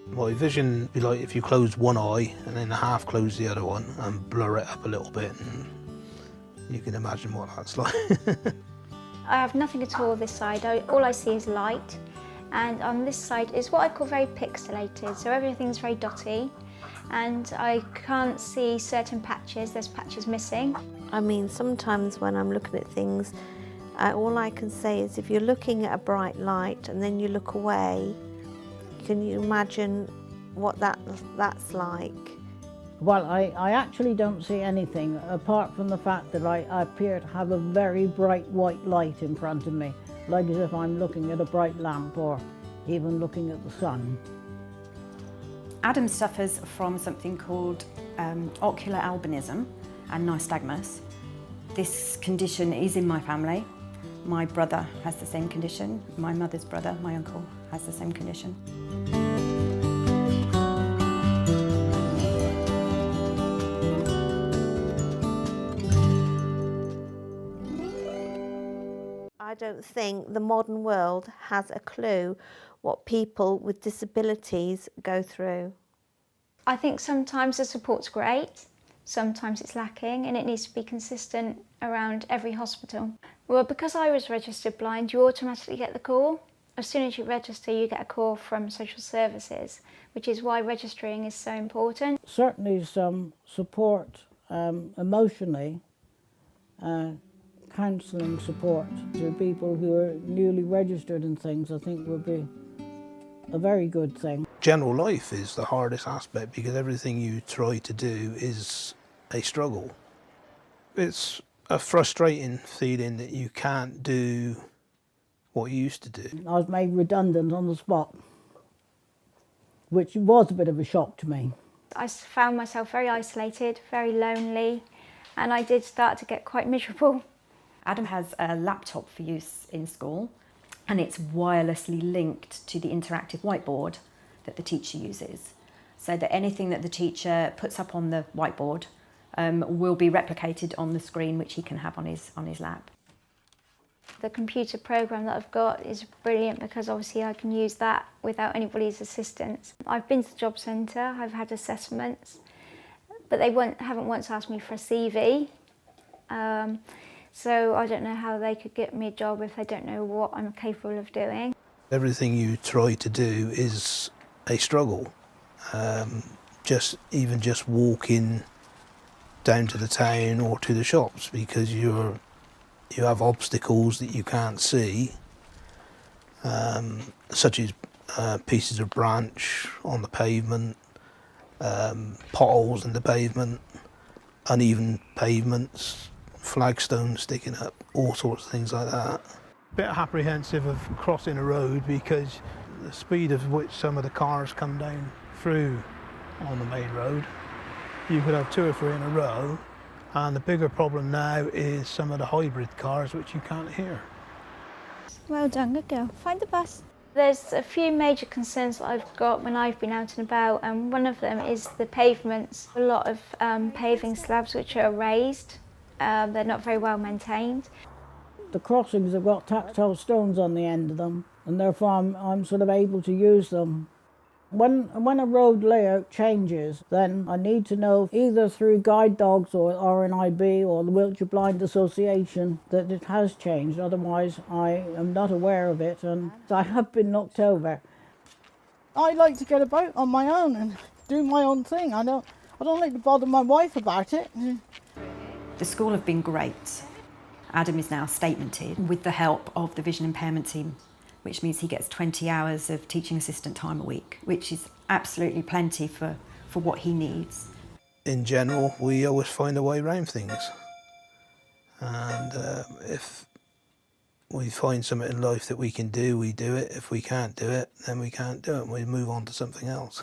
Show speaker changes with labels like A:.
A: My vision be like if you close one eye and then half close the other one and blur it up a little bit, and you can imagine what that's like.
B: I have nothing at all this side. All I see is light, and on this side is what I call very pixelated, so everything's very dotty, and I can't see certain patches. There's patches missing.
C: I mean, sometimes when I'm looking at things, all I can say is if you're looking at a bright light and then you look away, can you imagine what that's like?
D: Well, I actually don't see anything apart from the fact that I appear to have a very bright white light in front of me, like as if I'm looking at a bright lamp or even looking at the sun.
E: Adam suffers from something called ocular albinism and nystagmus. This condition is in my family. My brother has the same condition. My mother's brother, my uncle, has the same condition.
C: I don't think the modern world has a clue what people with disabilities go through.
B: I think sometimes the support's great, sometimes it's lacking, and it needs to be consistent around every hospital. Well, because I was registered blind, you automatically get the call. As soon as you register, you get a call from social services, which is why registering is so important.
D: Certainly some support emotionally, counselling support to people who are newly registered and things, I think would be a very good thing.
A: General life is the hardest aspect because everything you try to do is a struggle. It's a frustrating feeling that you can't do what you used to do.
D: I was made redundant on the spot, which was a bit of a shock to me.
B: I found myself very isolated, very lonely, and I did start to get quite miserable.
E: Adam has a laptop for use in school, and it's wirelessly linked to the interactive whiteboard that the teacher uses, so that anything that the teacher puts up on the whiteboard will be replicated on the screen, which he can have on his lap.
B: The computer program that I've got is brilliant because obviously I can use that without anybody's assistance. I've been to the job centre, I've had assessments, but they haven't once asked me for a CV. So I don't know how they could get me a job if they don't know what I'm capable of doing.
A: Everything you try to do is a struggle. Even just walking down to the town or to the shops, because you have obstacles that you can't see, such as pieces of branch on the pavement, potholes in the pavement, uneven pavements, flagstones sticking up, all sorts of things like that. A bit apprehensive of crossing a road because the speed of which some of the cars come down through on the main road, you could have 2 or 3 in a row, and the bigger problem now is some of the hybrid cars which you can't hear.
B: Well done, good girl. Find the bus. There's a few major concerns that I've got when I've been out and about, and one of them is the pavements. A lot of paving slabs which are raised, they're not very well maintained.
D: The crossings have got tactile stones on the end of them, and therefore I'm sort of able to use them. When a road layout changes, then I need to know either through guide dogs or RNIB or the Wiltshire Blind Association that it has changed. Otherwise, I am not aware of it, and I have been knocked over.
F: I like to get about on my own and do my own thing. I don't like to bother my wife about it.
E: The school have been great. Adam is now statemented with the help of the vision impairment team, which means he gets 20 hours of teaching assistant time a week, which is absolutely plenty for what he needs.
A: In general, we always find a way around things. And if we find something in life that we can do, we do it. If we can't do it, then we can't do it, and we move on to something else.